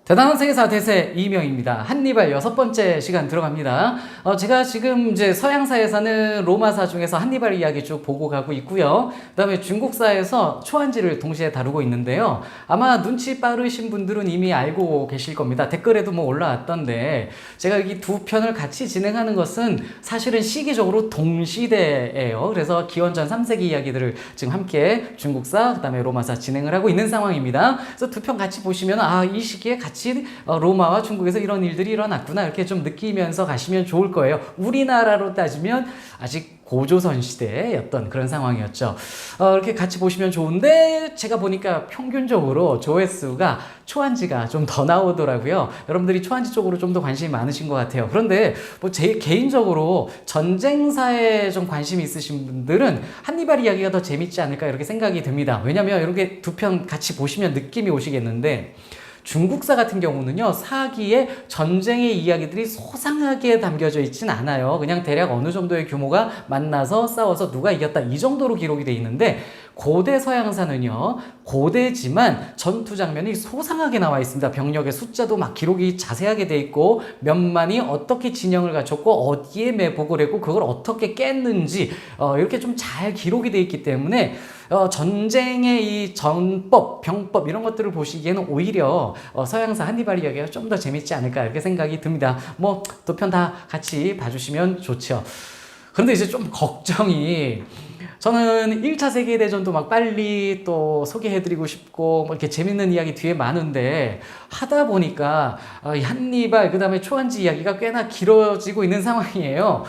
대단한 세계사 대세 이명입니다. 한니발 6번째 시간 들어갑니다. 제가 지금 이제 서양사에서는 로마사 중에서 한니발 이야기 쭉 보고 가고 있고요. 그 다음에 중국사에서 초안지를 동시에 다루고 있는데요. 아마 눈치 빠르신 분들은 이미 알고 계실 겁니다. 댓글에도 뭐 올라왔던데, 제가 이 두 편을 같이 진행하는 것은 사실은 시기적으로 동시대예요. 그래서 기원전 3세기 이야기들을 지금 함께 중국사, 그 다음에 로마사 진행을 하고 있는 상황입니다. 그래서 두 편 같이 보시면 이 시기에 같이 로마와 중국에서 이런 일들이 일어났구나, 이렇게 좀 느끼면서 가시면 좋을 거예요. 우리나라로 따지면 아직 고조선 시대였던 그런 상황이었죠. 이렇게 같이 보시면 좋은데, 제가 보니까 평균적으로 조회수가 초안지가 좀 더 나오더라고요. 여러분들이 초안지 쪽으로 좀 더 관심이 많으신 것 같아요. 그런데 뭐 제 개인적으로 전쟁사에 좀 관심이 있으신 분들은 한니발 이야기가 더 재밌지 않을까, 이렇게 생각이 듭니다. 왜냐면 이렇게 두 편 같이 보시면 느낌이 오시겠는데, 중국사 같은 경우는요, 사기에 전쟁의 이야기들이 소상하게 담겨져 있진 않아요. 그냥 대략 어느 정도의 규모가 만나서 싸워서 누가 이겼다, 이 정도로 기록이 돼 있는데, 고대 서양사는요, 고대지만 전투 장면이 소상하게 나와 있습니다. 병력의 숫자도 막 기록이 자세하게 돼 있고, 몇만이 어떻게 진영을 갖췄고 어디에 매복을 했고 그걸 어떻게 깼는지 이렇게 좀 잘 기록이 돼 있기 때문에 전쟁의 이 전법, 병법 이런 것들을 보시기에는 오히려 서양사 한니발 이야기가 좀 더 재밌지 않을까, 이렇게 생각이 듭니다. 뭐 두 편 다 같이 봐주시면 좋죠. 그런데 이제 좀 걱정이, 저는 1차 세계대전도 막 빨리 또 소개해드리고 싶고 뭐 이렇게 재밌는 이야기 뒤에 많은데, 하다 보니까 이 한니발 그 다음에 초안지 이야기가 꽤나 길어지고 있는 상황이에요.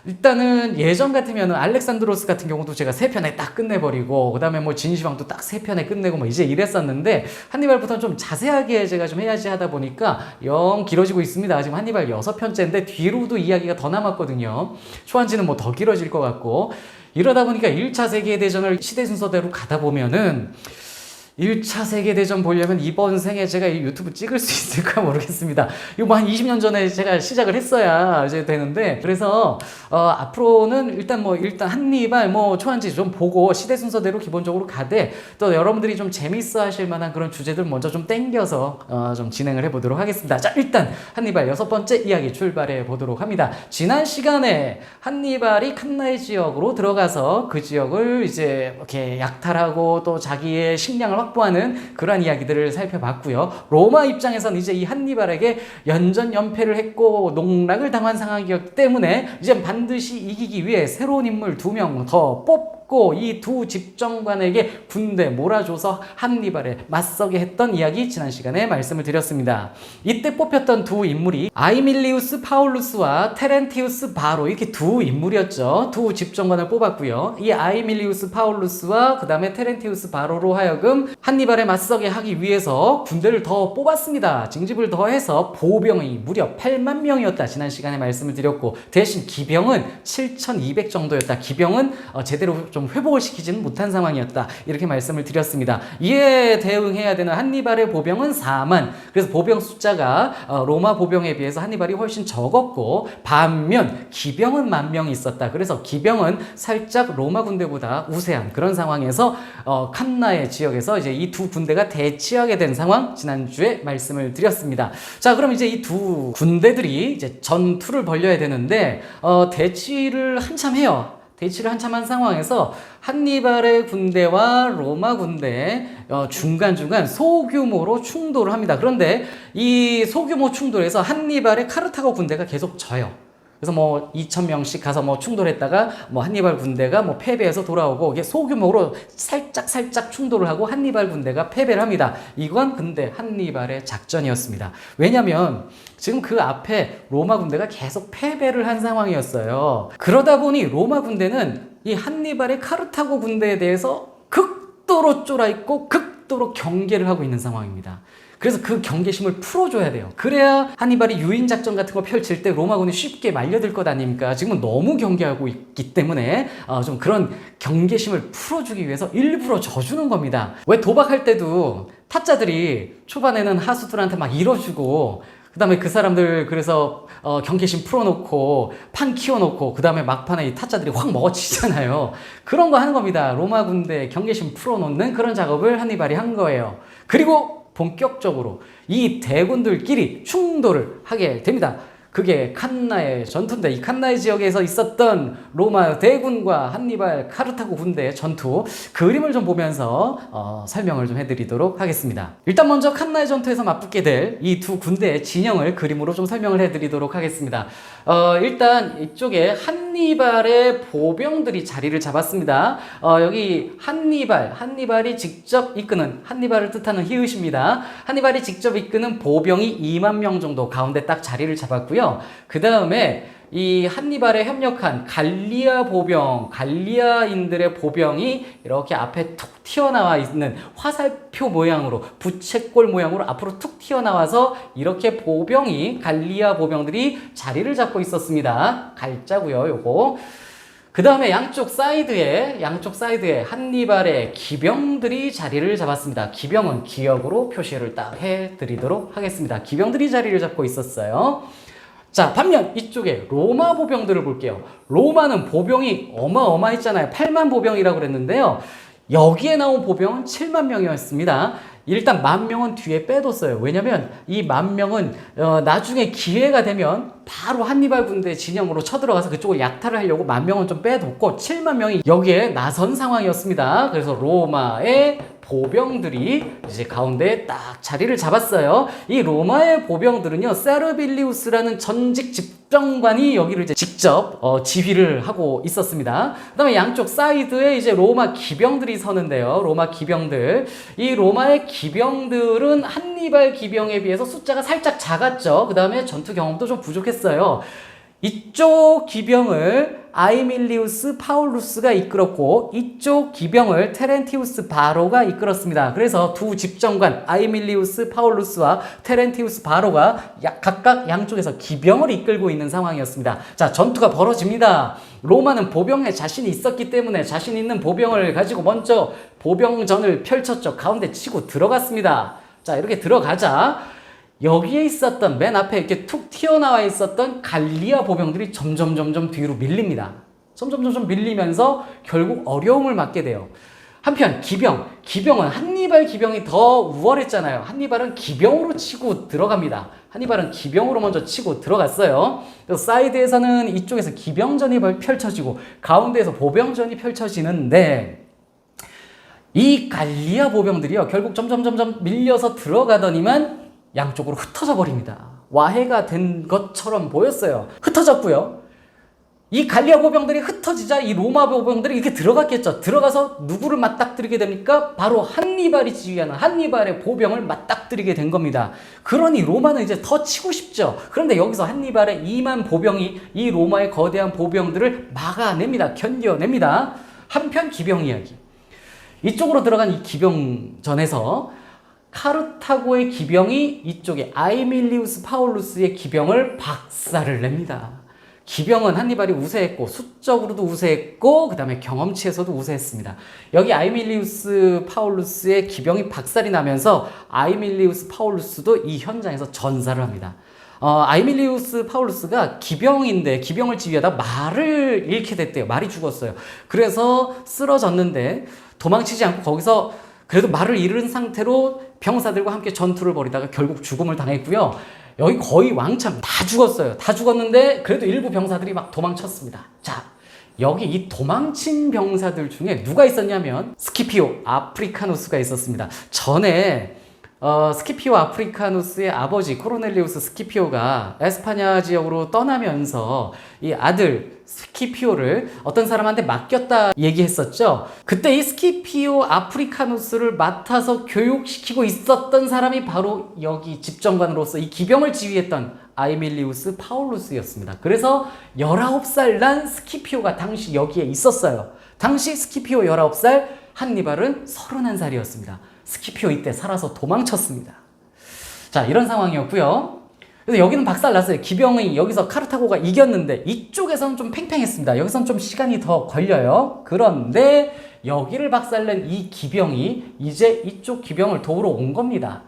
일단은 예전 같으면 알렉산드로스 같은 경우도 제가 3편에 딱 끝내버리고, 그 다음에 뭐 진시황도 딱 3편에 끝내고 뭐 이제 이랬었는데, 한니발부터는 좀 자세하게 제가 좀 해야지 하다 보니까 영 길어지고 있습니다. 지금 한니발 6편째인데 뒤로도 이야기가 더 남았거든요. 초안지는 뭐 더 길어질 것 같고, 이러다 보니까 1차 세계대전을 시대 순서대로 가다 보면은 1차 세계대전 보려면 이번 생에 제가 이 유튜브 찍을 수 있을까 모르겠습니다. 이거 뭐 한 20년 전에 제가 시작을 했어야 이제 되는데, 그래서 앞으로는 일단 한니발 뭐 초안지 좀 보고 시대 순서대로 기본적으로 가되, 또 여러분들이 좀 재밌어 하실 만한 그런 주제들 먼저 좀 땡겨서 좀 진행을 해보도록 하겠습니다. 자, 일단 한니발 6번째 이야기 출발해 보도록 합니다. 지난 시간에 한니발이 칸나이 지역으로 들어가서 그 지역을 이제 이렇게 약탈하고 또 자기의 식량을 확보하는 그러한 이야기들을 살펴봤고요. 로마 입장에서는 이제 이 한니발에게 연전연패를 했고 농락을 당한 상황이었기 때문에 이제 반드시 이기기 위해 새로운 인물 2명 더 뽑고 이 두 집정관에게 군대 몰아줘서 한니발에 맞서게 했던 이야기 지난 시간에 말씀을 드렸습니다. 이때 뽑혔던 두 인물이 아이밀리우스 파울루스와 테렌티우스 바로, 이렇게 두 인물이었죠. 두 집정관을 뽑았고요. 이 아이밀리우스 파울루스와 그 다음에 테렌티우스 바로로 하여금 한니발에 맞서게 하기 위해서 군대를 더 뽑았습니다. 징집을 더해서 보병이 무려 8만 명이었다, 지난 시간에 말씀을 드렸고, 대신 기병은 7,200 정도였다. 기병은 제대로 좀 회복을 시키지는 못한 상황이었다, 이렇게 말씀을 드렸습니다. 이에 대응해야 되는 한니발의 보병은 4만. 그래서 보병 숫자가 로마 보병에 비해서 한니발이 훨씬 적었고, 반면 기병은 10,000명이 있었다. 그래서 기병은 살짝 로마 군대보다 우세한 그런 상황에서 칸나의 지역에서 이제 이 두 군대가 대치하게 된 상황, 지난주에 말씀을 드렸습니다. 자, 그럼 이제 이 두 군대들이 이제 전투를 벌여야 되는데, 대치를 한참 해요. 대치를 한참 한 상황에서 한니발의 군대와 로마 군대 중간중간 소규모로 충돌을 합니다. 그런데 이 소규모 충돌에서 한니발의 카르타고 군대가 계속 져요. 그래서 뭐 2,000명씩 가서 뭐 충돌했다가 뭐 한니발 군대가 뭐 패배해서 돌아오고, 이게 소규모로 살짝 충돌을 하고 한니발 군대가 패배를 합니다. 이건 근데 한니발의 작전이었습니다. 왜냐면 지금 그 앞에 로마 군대가 계속 패배를 한 상황이었어요. 그러다 보니 로마 군대는 이 한니발의 카르타고 군대에 대해서 극도로 쫄아있고 극도로 경계를 하고 있는 상황입니다. 그래서 그 경계심을 풀어줘야 돼요. 그래야 한니발이 유인작전 같은 거 펼칠 때 로마군이 쉽게 말려들 것 아닙니까? 지금은 너무 경계하고 있기 때문에 좀 그런 경계심을 풀어주기 위해서 일부러 져주는 겁니다. 왜 도박할 때도 타짜들이 초반에는 하수들한테 막 잃어주고, 그 다음에 그 사람들 그래서 경계심 풀어놓고 판 키워놓고 그 다음에 막판에 이 타짜들이 확 먹어치잖아요. 그런 거 하는 겁니다. 로마 군대 경계심 풀어놓는 그런 작업을 한니발이 한 거예요. 그리고 본격적으로 이 대군들끼리 충돌을 하게 됩니다. 그게 칸나의 전투인데, 이 칸나의 지역에서 있었던 로마 대군과 한니발 카르타고 군대의 전투, 그림을 좀 보면서 설명을 좀 해드리도록 하겠습니다. 일단 먼저 칸나의 전투에서 맞붙게 될 이 두 군대의 진영을 그림으로 좀 설명을 해드리도록 하겠습니다. 일단 이쪽에 한니발의 보병들이 자리를 잡았습니다. 여기 한니발이 직접 이끄는, 한니발을 뜻하는 히읗입니다. 한니발이 직접 이끄는 보병이 2만 명 정도 가운데 딱 자리를 잡았고요. 그 다음에 이 한니발에 협력한 갈리아인들의 보병이 이렇게 앞에 툭 튀어나와 있는 화살표 모양으로, 부채꼴 모양으로 앞으로 툭 튀어나와서 이렇게 갈리아 보병들이 자리를 잡고 있었습니다. 갈자고요, 요거. 그 다음에 양쪽 사이드에 한니발의 기병들이 자리를 잡았습니다. 기병은 기역으로 표시를 딱 해드리도록 하겠습니다. 기병들이 자리를 잡고 있었어요. 자, 반면 이쪽에 로마 보병들을 볼게요. 로마는 보병이 어마어마했잖아요. 8만 보병이라고 그랬는데요. 여기에 나온 보병은 7만 명이었습니다. 일단 10,000명은 뒤에 빼뒀어요. 왜냐면 이 10,000명은 나중에 기회가 되면 바로 한니발 군대 진영으로 쳐들어가서 그쪽을 약탈을 하려고 10,000명은 좀 빼뒀고 7만 명이 여기에 나선 상황이었습니다. 그래서 로마의 보병들이 이제 가운데에 딱 자리를 잡았어요. 이 로마의 보병들은요, 세르빌리우스라는 전직 집정관이 여기를 이제 직접 지휘를 하고 있었습니다. 그 다음에 양쪽 사이드에 이제 로마 기병들이 서는데요. 로마 기병들. 이 로마의 기병들은 한니발 기병에 비해서 숫자가 살짝 작았죠. 그 다음에 전투 경험도 좀 부족했어요. 이쪽 기병을 아이밀리우스 파울루스가 이끌었고 이쪽 기병을 테렌티우스 바로가 이끌었습니다. 그래서 두 집정관 아이밀리우스 파울루스와 테렌티우스 바로가 각각 양쪽에서 기병을 이끌고 있는 상황이었습니다. 자, 전투가 벌어집니다. 로마는 보병에 자신이 있었기 때문에 자신 있는 보병을 가지고 먼저 보병전을 펼쳤죠. 가운데 치고 들어갔습니다. 자, 이렇게 들어가자 여기에 있었던, 맨 앞에 이렇게 툭 튀어나와 있었던 갈리아 보병들이 점점 뒤로 밀립니다. 점점 밀리면서 결국 어려움을 맞게 돼요. 한편 기병은 한니발 기병이 더 우월했잖아요. 한니발은 기병으로 치고 들어갑니다. 한니발은 기병으로 먼저 치고 들어갔어요. 그래서 사이드에서는 이쪽에서 기병전이 펼쳐지고 가운데에서 보병전이 펼쳐지는데 이 갈리아 보병들이요, 결국 점점 밀려서 들어가더니만 양쪽으로 흩어져 버립니다. 와해가 된 것처럼 보였어요. 흩어졌고요. 이 갈리아 보병들이 흩어지자 이 로마 보병들이 이렇게 들어갔겠죠. 들어가서 누구를 맞닥뜨리게 됩니까? 바로 한니발이 지휘하는 한니발의 보병을 맞닥뜨리게 된 겁니다. 그러니 로마는 이제 더 치고 싶죠. 그런데 여기서 한니발의 2만 보병이 이 로마의 거대한 보병들을 막아냅니다. 견뎌냅니다. 한편 기병 이야기. 이쪽으로 들어간 이 기병전에서 카르타고의 기병이 이쪽에 아이밀리우스 파울루스의 기병을 박살을 냅니다. 기병은 한니발이 우세했고 수적으로도 우세했고 그 다음에 경험치에서도 우세했습니다. 여기 아이밀리우스 파울루스의 기병이 박살이 나면서 아이밀리우스 파울루스도 이 현장에서 전사를 합니다. 아이밀리우스 파울루스가 기병인데 기병을 지휘하다 말을 잃게 됐대요. 말이 죽었어요. 그래서 쓰러졌는데 도망치지 않고 거기서 그래도 말을 잃은 상태로 병사들과 함께 전투를 벌이다가 결국 죽음을 당했고요. 여기 거의 왕참 다 죽었어요. 다 죽었는데 그래도 일부 병사들이 막 도망쳤습니다. 자, 여기 이 도망친 병사들 중에 누가 있었냐면 스키피오 아프리카누스가 있었습니다. 전에 스키피오 아프리카누스의 아버지 코르넬리우스 스키피오가 에스파냐 지역으로 떠나면서 이 아들 스키피오를 어떤 사람한테 맡겼다 얘기했었죠. 그때 이 스키피오 아프리카누스를 맡아서 교육시키고 있었던 사람이 바로 여기 집정관으로서 이 기병을 지휘했던 아이밀리우스 파울루스였습니다. 그래서 19살 난 스키피오가 당시 여기에 있었어요. 당시 스키피오 19살, 한니발은 31살이었습니다. 스키피오 이때 살아서 도망쳤습니다. 자, 이런 상황이었고요. 그래서 여기는 박살났어요. 기병이 여기서 카르타고가 이겼는데 이쪽에서는 좀 팽팽했습니다. 여기서는 좀 시간이 더 걸려요. 그런데 여기를 박살낸 이 기병이 이제 이쪽 기병을 도우러 온 겁니다.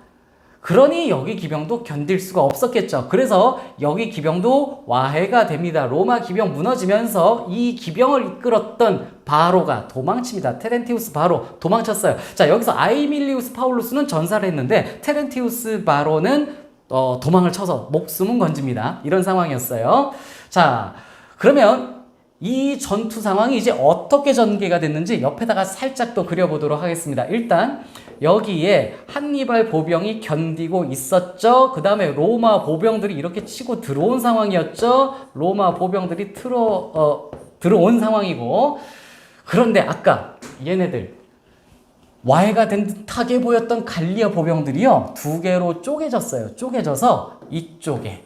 그러니 여기 기병도 견딜 수가 없었겠죠. 그래서 여기 기병도 와해가 됩니다. 로마 기병 무너지면서 이 기병을 이끌었던 바로가 도망칩니다. 테렌티우스 바로 도망쳤어요. 자, 여기서 아이밀리우스 파울루스는 전사를 했는데 테렌티우스 바로는 도망을 쳐서 목숨은 건집니다. 이런 상황이었어요. 자, 그러면 이 전투 상황이 이제 어떻게 전개가 됐는지 옆에다가 살짝 또 그려보도록 하겠습니다. 일단 여기에 한니발 보병이 견디고 있었죠. 그 다음에 로마 보병들이 이렇게 치고 들어온 상황이었죠. 로마 보병들이 들어온 상황이고, 그런데 아까 얘네들 와해가 된 듯하게 보였던 갈리아 보병들이요, 두 개로 쪼개졌어요. 쪼개져서 이쪽에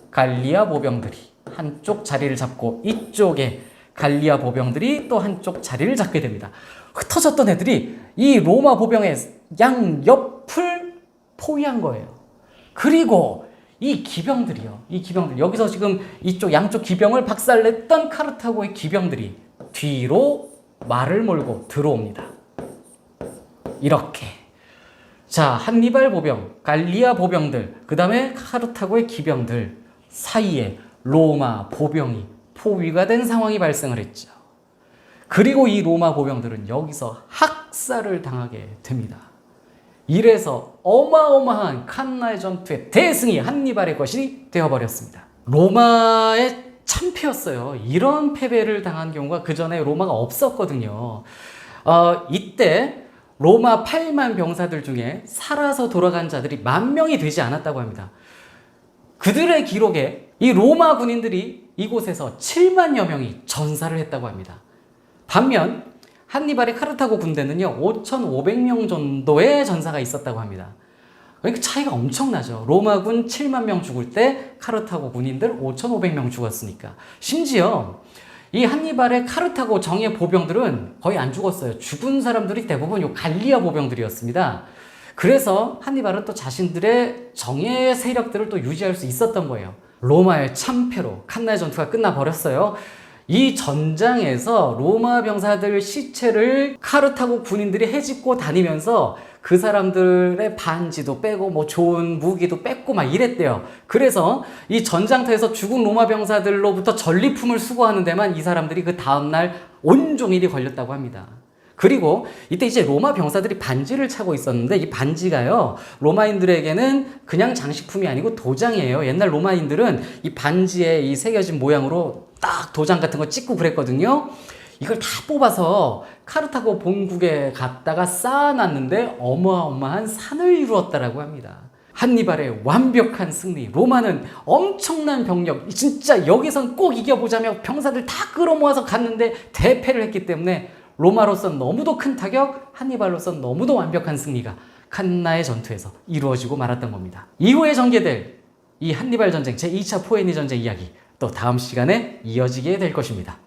갈리아 보병들이 한쪽 자리를 잡고 이쪽에 갈리아 보병들이 또 한쪽 자리를 잡게 됩니다. 흩어졌던 애들이 이 로마 보병의 양옆을 포위한 거예요. 그리고 이 기병들이요, 이 기병들, 여기서 지금 이쪽 양쪽 기병을 박살냈던 카르타고의 기병들이 뒤로 말을 몰고 들어옵니다. 이렇게. 자, 한니발 보병, 갈리아 보병들, 그 다음에 카르타고의 기병들 사이에 로마 보병이 포위가 된 상황이 발생을 했죠. 그리고 이 로마 보병들은 여기서 학살을 당하게 됩니다. 이래서 어마어마한 칸나의 전투의 대승이 한니발의 것이 되어버렸습니다. 로마의 참패였어요. 이런 패배를 당한 경우가 그 전에 로마가 없었거든요. 이때 로마 8만 병사들 중에 살아서 돌아간 자들이 10,000명이 되지 않았다고 합니다. 그들의 기록에 이 로마 군인들이 이곳에서 7만여 명이 전사를 했다고 합니다. 반면 한니발의 카르타고 군대는요 5,500명 정도의 전사가 있었다고 합니다. 그러니까 차이가 엄청나죠. 로마군 7만 명 죽을 때 카르타고 군인들 5,500명 죽었으니까. 심지어 이 한니발의 카르타고 정예 보병들은 거의 안 죽었어요. 죽은 사람들이 대부분 요 갈리아 보병들이었습니다. 그래서 한니발은 또 자신들의 정예 세력들을 또 유지할 수 있었던 거예요. 로마의 참패로 칸나의 전투가 끝나버렸어요. 이 전장에서 로마 병사들 시체를 카르타고 군인들이 헤집고 다니면서 그 사람들의 반지도 빼고 뭐 좋은 무기도 뺏고 막 이랬대요. 그래서 이 전장터에서 죽은 로마 병사들로부터 전리품을 수거하는 데만 이 사람들이 그 다음날 온종일이 걸렸다고 합니다. 그리고 이때 이제 로마 병사들이 반지를 차고 있었는데 이 반지가요 로마인들에게는 그냥 장식품이 아니고 도장이에요. 옛날 로마인들은 이 반지에 이 새겨진 모양으로 딱 도장 같은 거 찍고 그랬거든요. 이걸 다 뽑아서 카르타고 본국에 갔다가 쌓아놨는데 어마어마한 산을 이루었다라고 합니다. 한니발의 완벽한 승리, 로마는 엄청난 병력, 진짜 여기선 꼭 이겨보자며 병사들 다 끌어모아서 갔는데 대패를 했기 때문에 로마로선 너무도 큰 타격, 한니발로선 너무도 완벽한 승리가 칸나의 전투에서 이루어지고 말았던 겁니다. 이후에 전개될 이 한니발 전쟁 제2차 포에니 전쟁 이야기 또 다음 시간에 이어지게 될 것입니다.